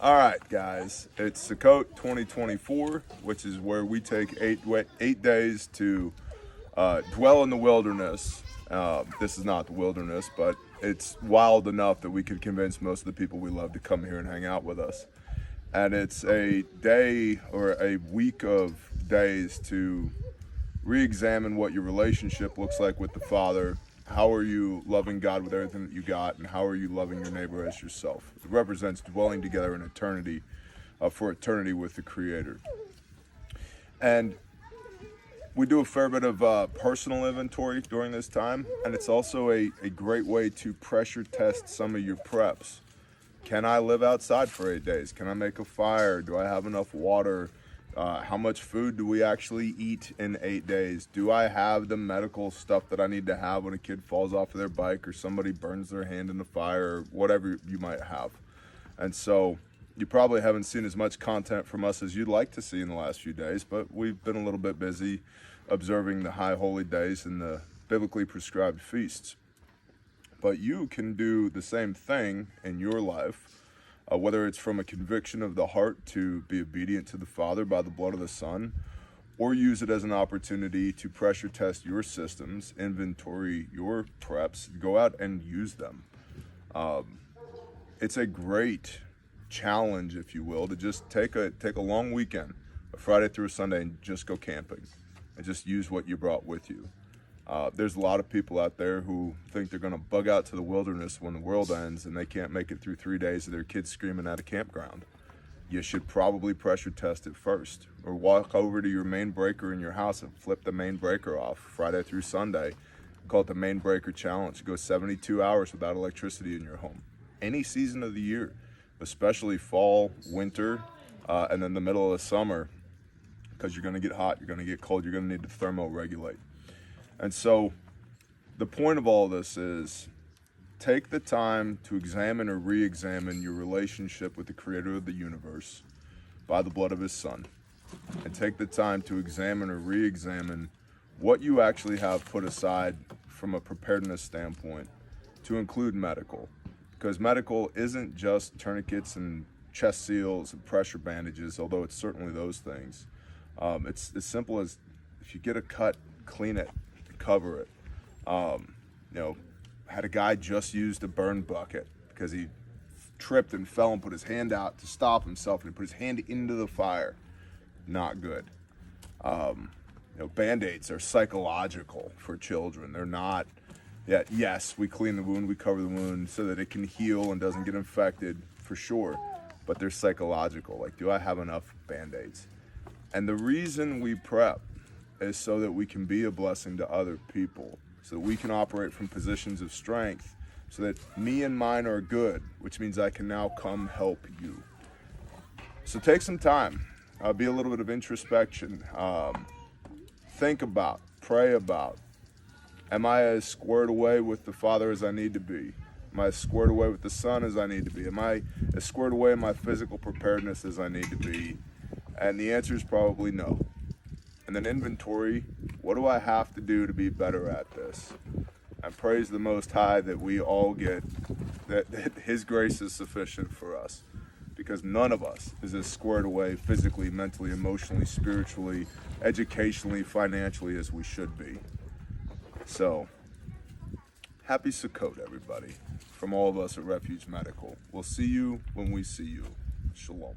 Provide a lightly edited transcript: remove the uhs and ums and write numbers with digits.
All right, guys, it's Sukkot 2024, which is where we take 8 days to dwell in the wilderness. This is not the wilderness, but it's wild enough that we could convince most of the people we love to come here and hang out with us. And it's a day or a week of days to re-examine what your relationship looks like with the Father. How are you loving God with everything that you got, and how are you loving your neighbor as yourself? It represents dwelling together in eternity, for eternity with the Creator. And we do a fair bit of personal inventory during this time, and it's also a great way to pressure test some of your preps. Can I live outside for 8 days? Can I make a fire? Do I have enough water? How much food do we actually eat in 8 days? Do I have the medical stuff that I need to have when a kid falls off of their bike or somebody burns their hand in the fire or whatever you might have? And so you probably haven't seen as much content from us as you'd like to see in the last few days, but we've been a little bit busy observing the high holy days and the biblically prescribed feasts. But you can do the same thing in your life. Whether it's from a conviction of the heart to be obedient to the Father by the blood of the Son, or use it as an opportunity to pressure test your systems, inventory your preps, go out and use them. It's a great challenge, if you will, to just take a long weekend, a Friday through a Sunday, and just go camping and just use what you brought with you. There's a lot of people out there who think they're going to bug out to the wilderness when the world ends and they can't make it through 3 days of their kids screaming at a campground. You should probably pressure test it first, or walk over to your main breaker in your house and flip the main breaker off Friday through Sunday. Call it the main breaker challenge. Go 72 hours without electricity in your home. Any season of the year, especially fall, winter, and then the middle of the summer, because you're going to get hot, you're going to get cold, you're going to need to thermoregulate. And so the point of all this is take the time to examine or re-examine your relationship with the Creator of the universe by the blood of His Son. And take the time to examine or re-examine what you actually have put aside from a preparedness standpoint to include medical. Because medical isn't just tourniquets and chest seals and pressure bandages, although it's certainly those things. It's as simple as if you get a cut, clean it. Cover it. Had a guy just used a burn bucket because he tripped and fell and put his hand out to stop himself, and he put his hand into the fire. Not good. Band-aids are psychological for children. They're not. Yes, we clean the wound, we cover the wound so that it can heal and doesn't get infected, for sure. But they're psychological. Like, do I have enough Band-aids? And the reason we prep is so that we can be a blessing to other people, so that we can operate from positions of strength, so that me and mine are good, which means I can now come help you. So take some time, be a little bit of introspection, think about, pray about, am I as squared away with the Father as I need to be? Am I as squared away with the Son as I need to be? Am I as squared away in my physical preparedness as I need to be? And the answer is probably no. And then inventory, what do I have to do to be better at this? And praise the Most High that we all get, that His grace is sufficient for us. Because none of us is as squared away physically, mentally, emotionally, spiritually, educationally, financially as we should be. So, happy Sukkot, everybody, from all of us at Refuge Medical. We'll see you when we see you. Shalom.